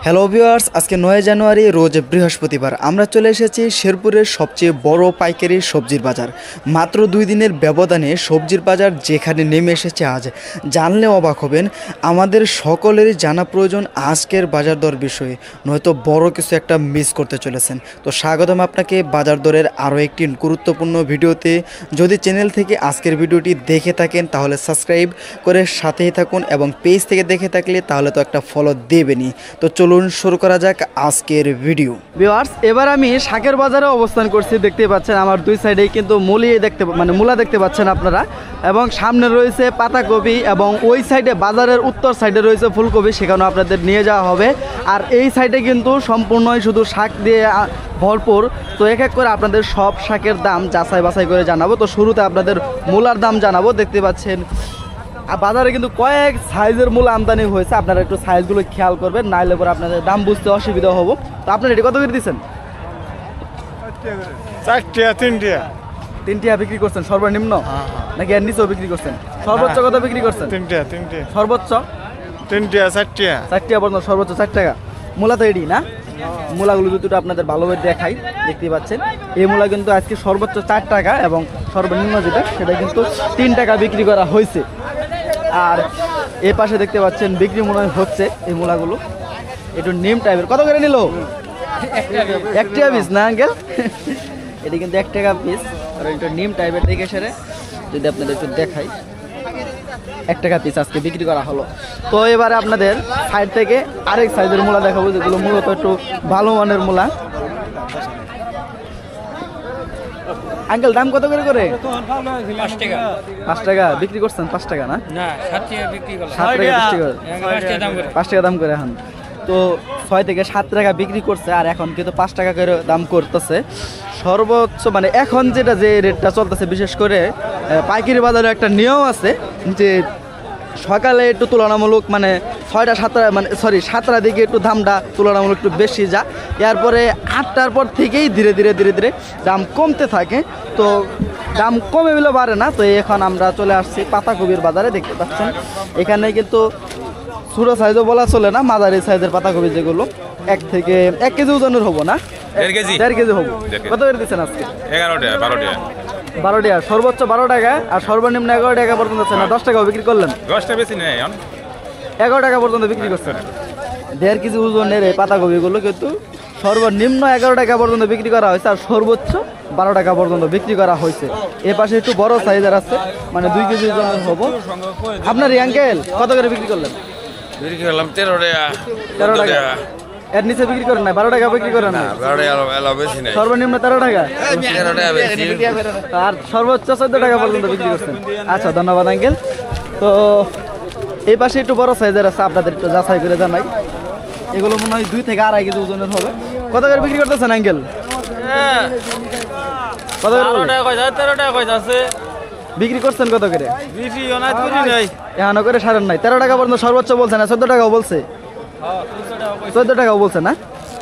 Hello viewers, আজকে 9 জানুয়ারি রোজ বৃহস্পতিবার আমরা চলে এসেছি শেরপুরের সবচেয়ে বড় পাইকারি সবজির বাজার। মাত্র 2 দিনের ব্যবধানে সবজির বাজার যেখানে নেমে এসেছে আজ, জানলে অবাক হবেন। আমাদের সকলেরই জানা প্রয়োজন আজকের বাজার দর বিষয়ে, নয়তো বড় কিছু একটা মিস করতে চলেছেন। তো স্বাগতম আপনাকে বাজার দরের আরও একটি গুরুত্বপূর্ণ ভিডিওতে। যদি চ্যানেল থেকে আজকের ভিডিওটি দেখে থাকেন তাহলে সাবস্ক্রাইব করে সাথেই থাকুন, এবং পেজ থেকে দেখে থাকলে তাহলে তো একটা ফলো দেবেনই। তো চলুন শুরু করা যাক আজকের ভিডিও। ভিউয়ার্স, এবার আমি শাকের বাজারে অবস্থান করছি। দেখতে পাচ্ছেন আমার দুই সাইডেই কিন্তু মূলা দেখতে পাচ্ছেন আপনারা, এবং সামনে রয়েছে পাতাকপি, এবং ওই সাইডে বাজারের উত্তর সাইডে রয়েছে ফুলকপি, সেখানেও আপনাদের নিয়ে যাওয়া হবে। আর এই সাইডে কিন্তু সম্পূর্ণই শুধু শাক দিয়ে ভরপুর। তো এক এক করে আপনাদের সব শাকের দাম যাচাই বাছাই করে জানাবো। তো শুরুতে আপনাদের মূলার দাম জানাবো। দেখতে পাচ্ছেন বাজারে কিন্তু কয়েক সাইজের মূলা আমদানি হয়েছে, আপনারা একটু সাইজগুলো খেয়াল করবেন, নাইলে পরে আপনাদের দাম বুঝতে অসুবিধা হবো। তো আপনারা এটি কত করে দিচ্ছেন? 4 টাকা 3 টাকা 3 টাকা বিক্রি করছেন সর্বনিম্ন, নাকি এর নিচেও বিক্রি করছেন? সর্বোচ্চ কত বিক্রি করছেন? 3 টাকা 3 টাকা সর্বোচ্চ 3 টাকা 4 টাকা 4 টাকা পর্যন্ত, সর্বোচ্চ 4 টাকা। মূলা তো এডি না, মূলাগুলো দুটো আপনাদের ভালোভাবে দেখাই। দেখতে পাচ্ছেন এই মূলা কিন্তু আজকে সর্বোচ্চ 4 টাকা, এবং সর্বনিম্ন যেটা সেটা কিন্তু 3 টাকা বিক্রি করা হয়েছে। আর এ পাশে দেখতে পাচ্ছেন বিক্রি মনে হচ্ছে এই মূলাগুলো একটু নিম টাইপের। কত করে নিল? 1 টাকা পিস না আঙ্কেল? এটি কিন্তু 1 টাকা পিস, আর একটু নিম টাইপের দেখে সেরে যদি আপনাদের একটু দেখাই, 1 টাকা পিস আজকে বিক্রি করা হলো। তো এবারে আপনাদের সাইড থেকে আরেক সাইজের মূলা দেখাবো, যেগুলো মূলত একটু ভালো মানের মূলা। আঙ্কেল দাম কত করে করে? 5 টাকা 5 টাকা বিক্রি করছেন? 5 টাকা না, না 7 টাকা বিক্রি করলাম। 7 টাকা 5 টাকা 5 টাকা দাম করে 5 টাকা দাম করে এখন। তো 6 থেকে 7 টাকা বিক্রি করছে, আর এখন কিন্তু 5 টাকা করে দাম করতেছে সর্বোচ্চ। মানে এখন যেটা যে রেটটা চলতেছে, বিশেষ করে পাইকারি বাজারে একটা নিয়ম আছে যে সকালে একটু তুলনামূলক মানে 6টা 7টা মানে 7টার দিকে একটু দামটা তুলনামূলক একটু বেশি যা, এরপরে 8টার পর থেকেই ধীরে ধীরে দাম কমতে থাকে। তো দাম কমে বলে বাড়ে না। তো এখন আমরা চলে আসছি পাতাকপির বাজারে। দেখতে পাচ্ছেন এখানে কিন্তু ছোটো সাইজও বলা চলে না, মাঝারি সাইজের পাতাকপি, যেগুলো 1 কেজি ওজনের হবো না, 1.5 কেজি হবো। কত করে দিচ্ছেন আজকে? 11 টাকা 12 টাকা 12 টাকা, সর্বোচ্চ 12 টাকা, আর সর্বনিম্ন 11 টাকা পর্যন্ত আছে। না 10 টাকাও বিক্রি করলেন? 10 টাকা বেশি নেই, 11 টাকা পর্যন্ত বিক্রি করছেন। 1.5 কেজি ওজনের এই পাতাকপিগুলো কিন্তু সর্বনিম্ন 11 টাকা পর্যন্ত বিক্রি করা হয়েছে, আর সর্বোচ্চ 12 টাকা পর্যন্ত বিক্রি করা হয়েছে। এ পাশে একটু বড় সাইজের আছে, মানে 2 কেজি ওজনের হবো। আপনার আঙ্কেল কত করে বিক্রি করলেন? বিক্রি করলাম 13 টাকা 13 টাকা। এর নিচে বিক্রি করেন না? 12 টাকা বিক্রি করেন না? 12 টাকা এলা বেশি নেই, সর্বনিম্ন 13 টাকা, 13 টাকা বেশি, আর সর্বোচ্চ 14 টাকা পর্যন্ত বিক্রি করছেন। আচ্ছা, ধন্যবাদ আঙ্কেল। তো এই পাশে একটু বড় সাইজের আছে, আপনাদের একটু যাচাই করে জানাই। এগুলো মনে হয় 2 থেকে 2.5 কেজি ওজনের হবে। কত করে বিক্রি করতেছেন আঙ্কেল? কত করে বলেন? 13 টাকা কইতা আছে বিক্রি করছেন কত করে? বিক্রি অনাথ করি নাই। এখনো করে সারেন নাই? 13 টাকা পর্যন্ত সর্বোচ্চ বলছে না, 14 টাকাও বলছে? 14 টাকাও বলছে না,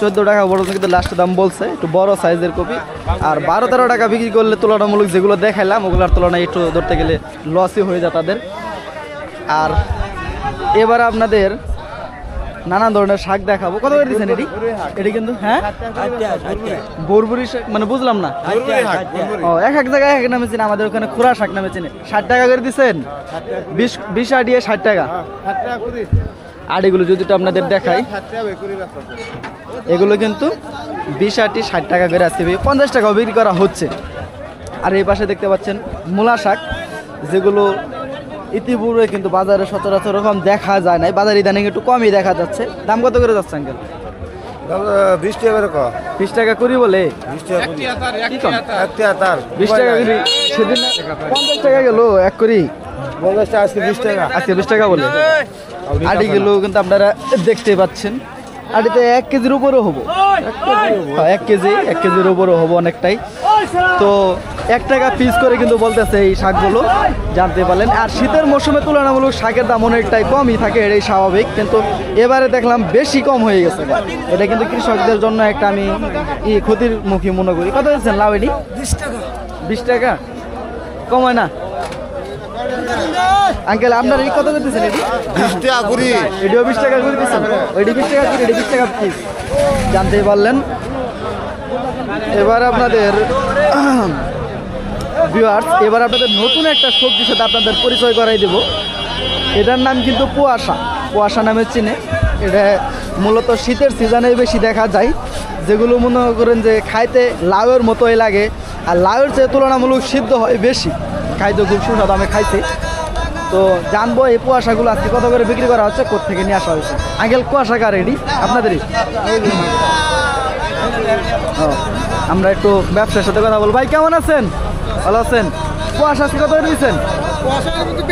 14 টাকা পর্যন্ত কিন্তু লাস্ট দাম বলছে। একটু বড় সাইজের কপি, আর 12-13 টাকা বিক্রি করলে তুলনামূলক যেগুলো দেখাইলাম ওগুলোর তুলনায় একটু ধরতে গেলে লসই হয়ে যায় তাদের। আর এবার আপনাদের নানান ধরনের শাক দেখাবো। কত করে দিচ্ছেন এটি? এটি কিন্তু হ্যাঁ বরবরি শাক, মানে বুঝলাম না। ও, এক এক জায়গায় এক নামে চিনে, আমাদের ওখানে খুরা শাক নামে চিনে। 60 টাকা করে দিচ্ছেন? 20 আটিয়ে 60 টাকা। আর এগুলো যদি আপনাদের দেখাই, এগুলো কিন্তু 20 আটি 60 টাকা করে আসছে, 50 টাকাও বিক্রি করা হচ্ছে। আর এই পাশে দেখতে পাচ্ছেন মূলা শাক, যেগুলো ইতিপূর্বে কিন্তু বাজারে সচরাচর এরকম দেখা যায় নাই, বাজার ইদানিং একটু কমই দেখা যাচ্ছে। দাম কত করে যাচ্ছে আঙ্কেল? 20 টাকা করে কো 20 টাকা করি বলে? 20 টাকা করি, 1 টাকা তার 20 টাকা করি। সেদিন 50 টাকা গেল এক করি, 50 টাকা আজকে 20 টাকা, আজকে 20 টাকা বলে। আটি গেল কিন্তু আপনারা দেখতে পাচ্ছেন, আটিতে 1 কেজির উপরও হবো। 1 কেজির উপরও হবো অনেকটাই। তো 1 টাকা পিস করে কিন্তু বলতেছে এই শাকগুলো, জানতে পারলেন। আর শীতের মৌসুমে তুলনামূলক শাকের দাম অনেকটাই কমই থাকে, এটাই স্বাভাবিক, কিন্তু এবারে দেখলাম বেশি কম হয়ে গেছে। এটা কিন্তু কৃষকদের জন্য একটা আমি ক্ষতির মুখী মনে করি। কত দিচ্ছেন লাউ এটি? 20 টাকা। 20 টাকা কম হয় না? আঙ্কেল আপনার এই কত করে দিচ্ছেন এটি? 20 টাকা করি। এটিও 20 টাকা করে দিচ্ছেন, ওইটি 20 টাকা করে, এটি 20 টাকা পিস, জানতেই পারলেন। এবার আপনাদের ভিউয়ার্স, এবার আপনাদের নতুন একটা সবজির সাথে আপনাদের পরিচয় করাই দেব। এটার নাম কিন্তু কুয়াশা, কুয়াশা নামে চিনে। এটা মূলত শীতের সিজনেই বেশি দেখা যায়, যেগুলো মনে করেন যে খাইতে লাউয়ের মতোই লাগে, আর লাউয়ের চেয়ে তুলনামূলক সিদ্ধ হয় বেশি, খাইতে খুব সুস্বাদু। আমি খাইছি, তো জানবো এই কুয়াশাগুলো আজকে কত করে বিক্রি করা হচ্ছে, কোত্থেকে নিয়ে আসা হয়েছে। আঙ্কেল কুয়াশা কার এটি? আপনাদেরই? ও, আমরা একটু ব্যবসার সাথে কথা বলবো। ভাই কেমন আছেন? ভালো আছেন? কুয়াশা আজকে কত করে দিচ্ছেন?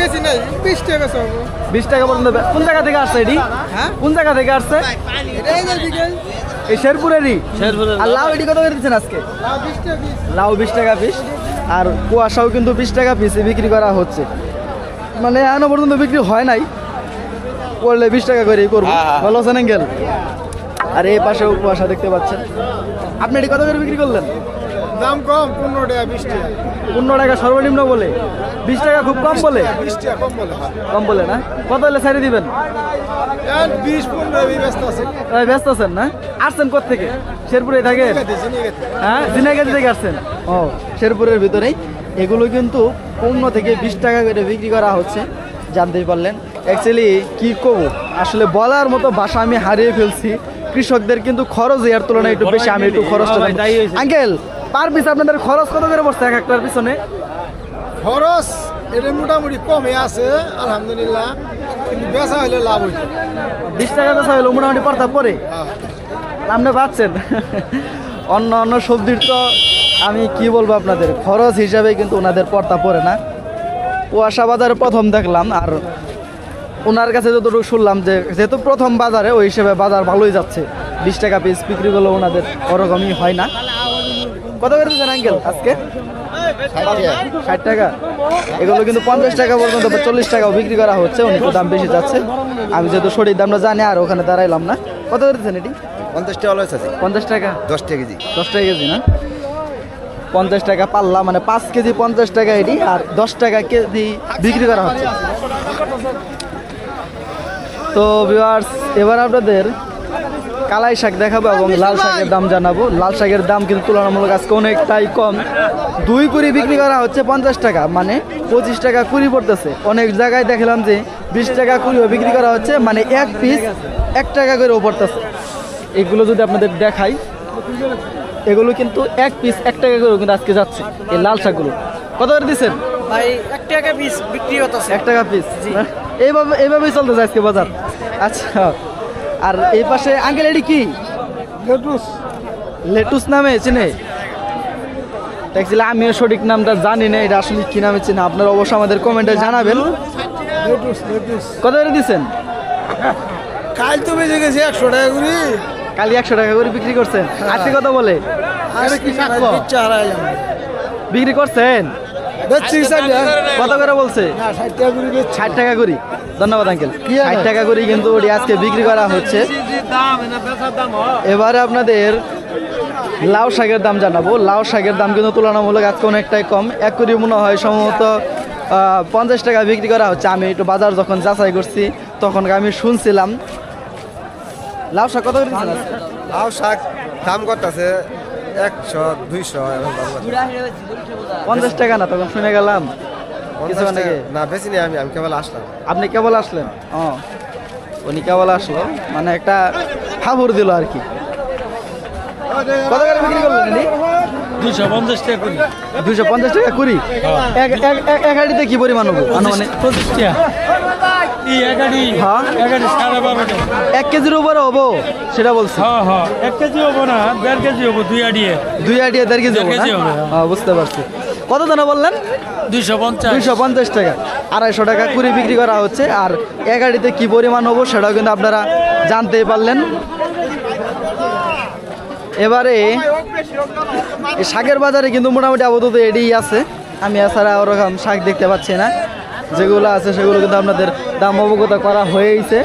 বেশি নাই, 20 টাকা সব। 20 টাকা পর্যন্ত। কোন জায়গা থেকে আসছে এটি? কোন জায়গা থেকে আসছে? এই শেরপুরেরই। আর লাউ এটি কত করে দিচ্ছেন আজকে? লাউ 20 টাকা পিস, আর কুয়াশাও কিন্তু 20 টাকা পিসে বিক্রি করা হচ্ছে। মানে এখনো পর্যন্ত বিক্রি হয় নাই, করলে 20 টাকা করেই করবো। ভালো আছেন আঙ্কেল? আর এই পাশেও কুয়াশা দেখতে পাচ্ছেন। আপনি এটি কত করে বিক্রি করলেন? দাম কম, 15 টাকা 20 টাকা। 15 টাকা সর্বনিম্ন বলে, 20 টাকা খুব কম বলে? 20 টাকা কম বলে। কম বলে না? কত হলে ছাড়ি দিবেন? 20-15 ব্যস্ত আছে। ব্যস্ত আছেন না? আসছেন কোত্থেকে? শেরপুরে থাকে? হ্যাঁ, জিনাগাতি থেকে আসছেন? ও, শেরপুরের ভিতরেই। এগুলো কিন্তু 15 থেকে 20 টাকা করে বিক্রি করা হচ্ছে, জানতেই পারলেন। অ্যাকচুয়ালি কি করবো, আসলে বলার মতো ভাষা আমি হারিয়ে ফেলছি। কৃষকদের কিন্তু খরচ এর তুলনায় একটু বেশি, আমি একটু খরচটা আঙ্কেল পার পিস আপনাদের খরচ কত করে পড়ছে এক একটার পিছনে? খরচ এটা মোটামুটি কমে আছে আলহামদুলিল্লাহ, কিন্তু বেচা হলে লাভ হইছে। 20 টাকা বেচা হলো মোটামুটি পড়তা পরে আপনি পাচ্ছেন। অন্য অন্য সবজির তো আমি কি বলবো আপনাদের, খরচ হিসাবে কিন্তু ওনাদের পড়তা পড়ে না। কুয়াশা বাজারে প্রথম দেখলাম, আর ওনার কাছে যতটুকু শুনলাম যে যেহেতু প্রথম বাজারে, ওই হিসেবে বাজার ভালোই যাচ্ছে। 20 টাকা পিস বিক্রি করলে ওনাদের ওরকমই হয় না। কত করে দিচ্ছেন আঙ্কেল আজকে? 60 টাকা। এগুলো কিন্তু 50 টাকা পর্যন্ত, 40 টাকাও বিক্রি করা হচ্ছে, অনেক দাম বেশি যাচ্ছে। আমি যেহেতু সঠিক দামটা জানি, আর ওখানে দাঁড়াইলাম না। কত করে দিচ্ছেন এটি? 50 টাকা লস আছে। 50 টাকা? 10 টাকা কেজি। 10 টাকা কেজি না? 50 টাকা পাল্লা, মানে 5 কেজি 50 টাকা এটি, আর 10 টাকা কেজি বিক্রি করা হচ্ছে। তো ভিউয়ার্স, এবার আপনাদের কালাই শাক দেখাবো এবং লাল শাকের দাম জানাবো। লাল শাকের দাম কিন্তু তুলনামূলক আজকে অনেকটাই কম। 2 কুড়ি বিক্রি করা হচ্ছে 50 টাকা, মানে 25 টাকা কুড়ি পড়তেছে। অনেক জায়গায় দেখলাম যে 20 টাকা কুড়িও বিক্রি করা হচ্ছে, মানে এক পিস 1 টাকা করেও পড়তেছে। এগুলো যদি আপনাদের দেখাই, এগুলো কিন্তু এক পিস 1 টাকা করেও কিন্তু আজকে যাচ্ছে। এই লাল শাকগুলো কত করে দিচ্ছেন ভাই? 1 টাকা পিস বিক্রি হতেছে। 1 টাকা পিস। এইভাবেই চলতেছে আজকে বাজার। আচ্ছা, আর এই পাশে আঙ্কেল এটি কি? লেটুস। লেটুস নামে চিনে? অ্যাকচুয়ালি আমিও সঠিক নামটা জানি না, এটা আসলে কি নামে চিনে, আপনারা অবশ্যই আমাদের কমেন্টে জানাবেন। Lettuce lettuce. কত করে দিচ্ছেন? কাল তো বেজে গেছে 100 টাকা করে। কালি 100 টাকা করে বিক্রি করছেন, আজকে কত বলে আরে কি সাকো হারাইলাম। বিক্রি করছেন? বেচছি স্যার। কত করে বলছে? না 60 টাকা করে বেচছি। 60 টাকা করে। ধন্যবাদ আঙ্কেল। 60 টাকা করে কিন্তু ওটি আজকে বিক্রি করা হচ্ছে। দাম না বেচার দাম হয়। এবারে আপনাদের লাউ শাকের দাম জানাবো। লাউ শাকের দাম কিন্তু তুলনামূলক আজকে অনেকটাই কম। 1 কুড়ি মনে হয় সম্ভবত 50 টাকা বিক্রি করা হচ্ছে। আমি একটু বাজার যখন যাচাই করছি তখন আমি শুনছিলাম। লাউ শাক কত করে দিচ্ছেন আজকে? লাউ শাক দাম কত আছে? 100 200 এরকম দাম আছে। 50 টাকা না, তখন শুনে গেলাম কিছু অনেকে। না বেশি নেই, আমি কেবল আসলাম। আপনি কেবল আসলেন? উনি কেবল আসলো, মানে একটা খবর দিল আর কি। কত করে বিক্রি করলেন এটি? 250 টাকা করে। 250 টাকা কুড়ি। এক হাঁড়িতে কি পরিমাণ হবো? মানে 25 টাকা। এই এগাড়ি। হ্যাঁ, এগাড়ি 12.5 টাকা। 1 কেজির উপরে হবো সেটা বলছি। হ্যাঁ 1 কেজি হবো না, 1.5 কেজি হবো, 2 আড়িয়ে। 2 আইডিয়া 1.5 কেজি হবো 1.5 কেজি না? হবে। হ্যাঁ, বুঝতে পারছি। কত দানা বললেন? 250। 250 টাকা। 250 টাকা কুড়ি বিক্রি করা হচ্ছে। আর এক গাড়িতে কি পরিমাণ হবো সেটাও কিন্তু আপনারা জানতেই পারলেন। এবারে এই শাকের বাজারে কিন্তু মোটামুটি আপাতত এডিই আছে। আমি এছাড়া ওরকম শাক দেখতে পাচ্ছি না। যেগুলো আছে সেগুলো কিন্তু আপনাদের দাম অবগত করা হয়েছে।